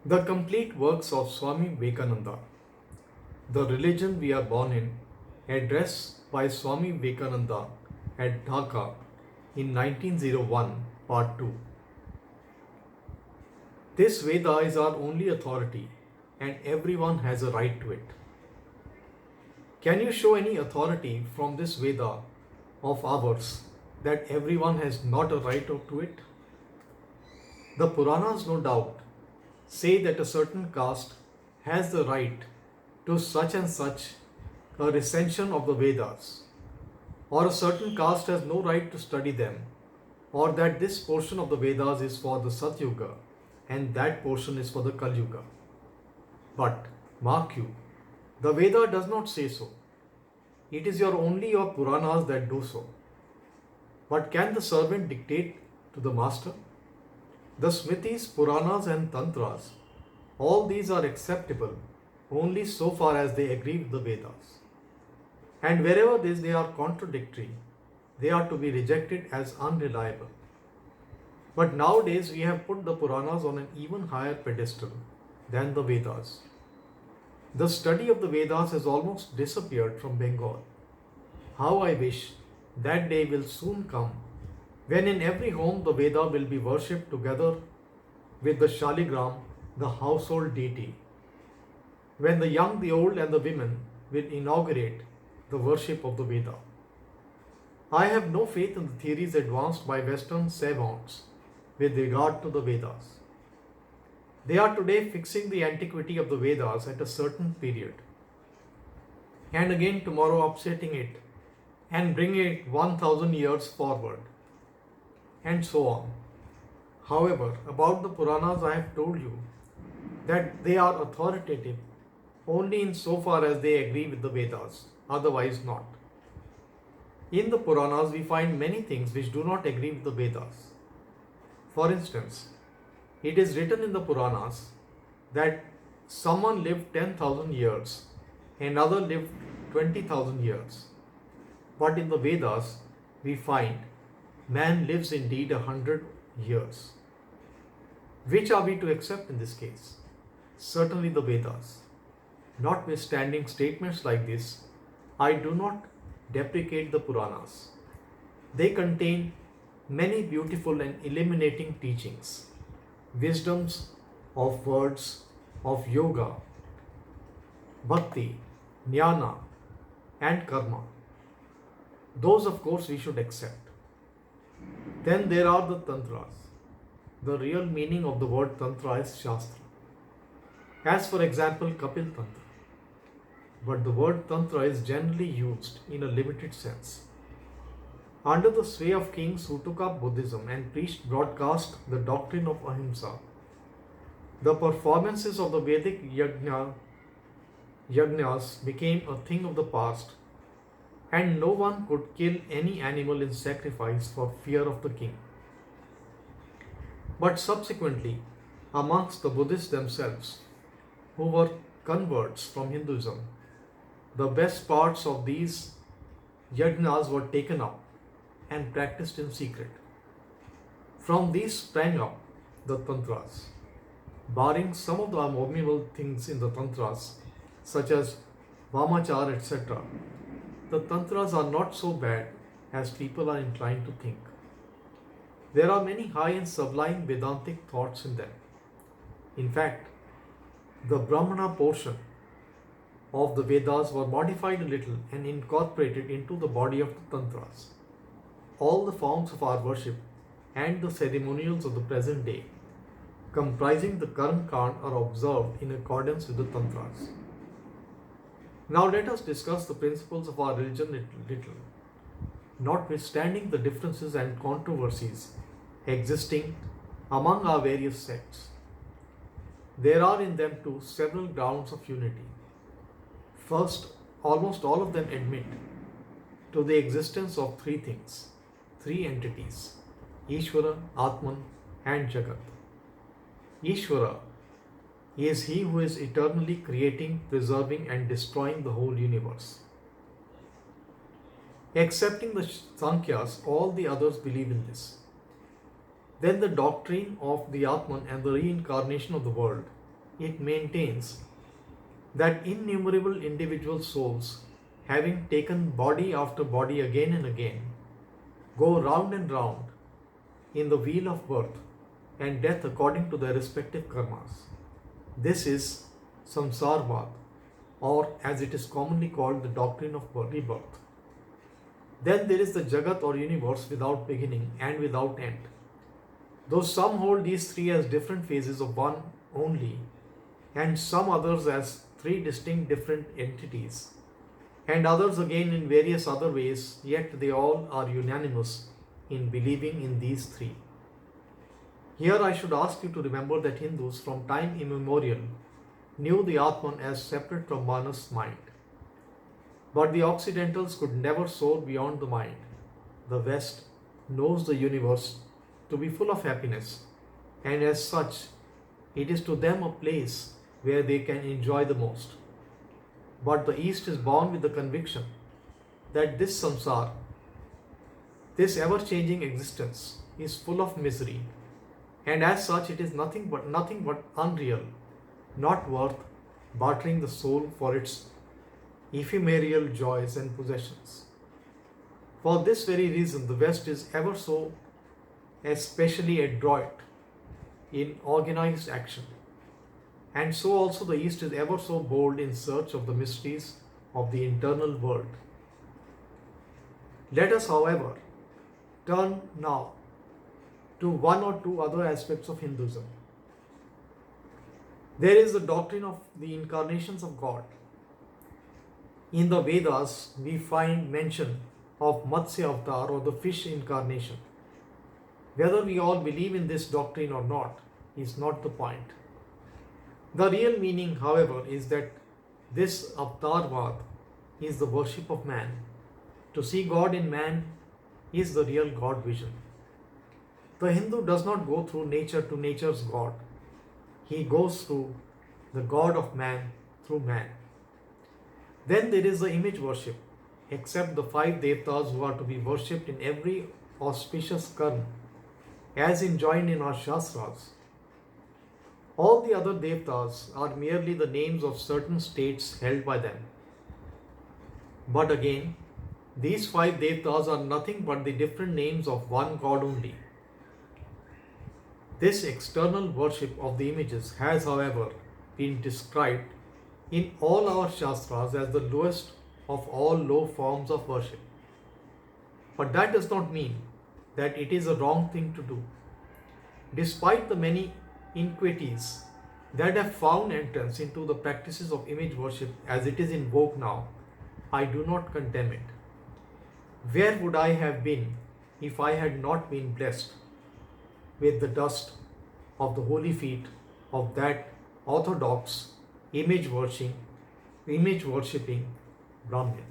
The complete works of Swami Vivekananda, The Religion We Are Born In, addressed by Swami Vivekananda at Dhaka in 1901, Part 2. This Veda is our only authority and everyone has a right to it. Can you show any authority from this Veda of ours that everyone has not a right to it? The Puranas, no doubt, say that a certain caste has the right to such and such a recension of the Vedas, or a certain caste has no right to study them, or that this portion of the Vedas is for the Satyuga and that portion is for the Kalyuga. But mark you, the Veda does not say so. It is only your Puranas that do so. But can the servant dictate to the master? The Smritis, Puranas and Tantras, all these are acceptable only so far as they agree with the Vedas. And wherever they are contradictory, they are to be rejected as unreliable. But nowadays we have put the Puranas on an even higher pedestal than the Vedas. The study of the Vedas has almost disappeared from Bengal. How I wish that day will soon come when in every home the Veda will be worshipped together with the Shaligram, the household deity. When the young, the old and the women will inaugurate the worship of the Veda. I have no faith in the theories advanced by Western savants with regard to the Vedas. They are today fixing the antiquity of the Vedas at a certain period, and again tomorrow upsetting it and bringing it 1000 years forward, and so on. However, about the Puranas, I have told you that they are authoritative only in so far as they agree with the Vedas, otherwise not. In the Puranas, we find many things which do not agree with the Vedas. For instance, it is written in the Puranas that someone lived 10,000 years, another lived 20,000 years. But in the Vedas, we find man lives indeed 100 years. Which are we to accept in this case? Certainly the Vedas. Notwithstanding statements like this, I do not deprecate the Puranas. They contain many beautiful and illuminating teachings, wisdoms of words, of yoga, bhakti, jnana, and karma. Those, of course, we should accept. Then there are the Tantras. The real meaning of the word Tantra is Shastra. As for example, Kapil Tantra. But the word Tantra is generally used in a limited sense. Under the sway of kings who took up Buddhism and preached broadcast the doctrine of Ahimsa, the performances of the Vedic yajnas became a thing of the past, and no one could kill any animal in sacrifice for fear of the king. But subsequently, amongst the Buddhists themselves, who were converts from Hinduism, the best parts of these yajnas were taken up and practiced in secret. From these sprang up the Tantras. Barring some of the abominable things in the Tantras, such as Vamachar, etc., the Tantras are not so bad as people are inclined to think. There are many high and sublime Vedantic thoughts in them. In fact, the Brahmana portion of the Vedas were modified a little and incorporated into the body of the Tantras. All the forms of our worship and the ceremonials of the present day, comprising the Karm Kand, are observed in accordance with the Tantras. Now let us discuss the principles of our religion a little. Notwithstanding the differences and controversies existing among our various sects, there are in them too several grounds of unity. First, almost all of them admit to the existence of three things, three entities, Ishvara, Atman, and Jagat. Ishvara is he who is eternally creating, preserving, and destroying the whole universe. Excepting the Sankhya's, all the others believe in this. Then the doctrine of the Atman and the reincarnation of the world it maintains that innumerable individual souls, having taken body after body again and again, go round and round in the wheel of birth and death according to their respective karmas. This is samsarvad, or as it is commonly called, the doctrine of rebirth. Then there is the Jagat or universe without beginning and without end. Though some hold these three as different phases of one only, and some others as three distinct different entities, and others again in various other ways, yet they all are unanimous in believing in these three. Here I should ask you to remember that Hindus from time immemorial knew the Atman as separate from Manas mind. But the Occidentals could never soar beyond the mind. The West knows the universe to be full of happiness, and as such, it is to them a place where they can enjoy the most. But the East is born with the conviction that this samsara, this ever-changing existence, is full of misery, and as such it is nothing but unreal, not worth bartering the soul for its ephemeral joys and possessions. For this very reason, the West is ever so especially adroit in organized action, and so also the East is ever so bold in search of the mysteries of the internal world. Let us, however, turn now to one or two other aspects of Hinduism. There is the doctrine of the incarnations of God. In the Vedas, we find mention of Matsya Avatar, or the fish incarnation. Whether we all believe in this doctrine or not is not the point. The real meaning, however, is that this Avatarvad is the worship of man. To see God in man is the real God vision. The Hindu does not go through nature to nature's God. He goes through the God of man through man. Then there is the image worship, except the 5 Devtas who are to be worshipped in every auspicious karma, as enjoined in our Shastras. All the other Devtas are merely the names of certain states held by them. But again, these 5 Devtas are nothing but the different names of one God only. This external worship of the images has, however, been described in all our Shastras as the lowest of all low forms of worship. But that does not mean that it is a wrong thing to do. Despite the many iniquities that have found entrance into the practices of image worship as it is in vogue now, I do not condemn it. Where would I have been if I had not been blessed with the dust of the holy feet of that orthodox image worshipping Brahmin?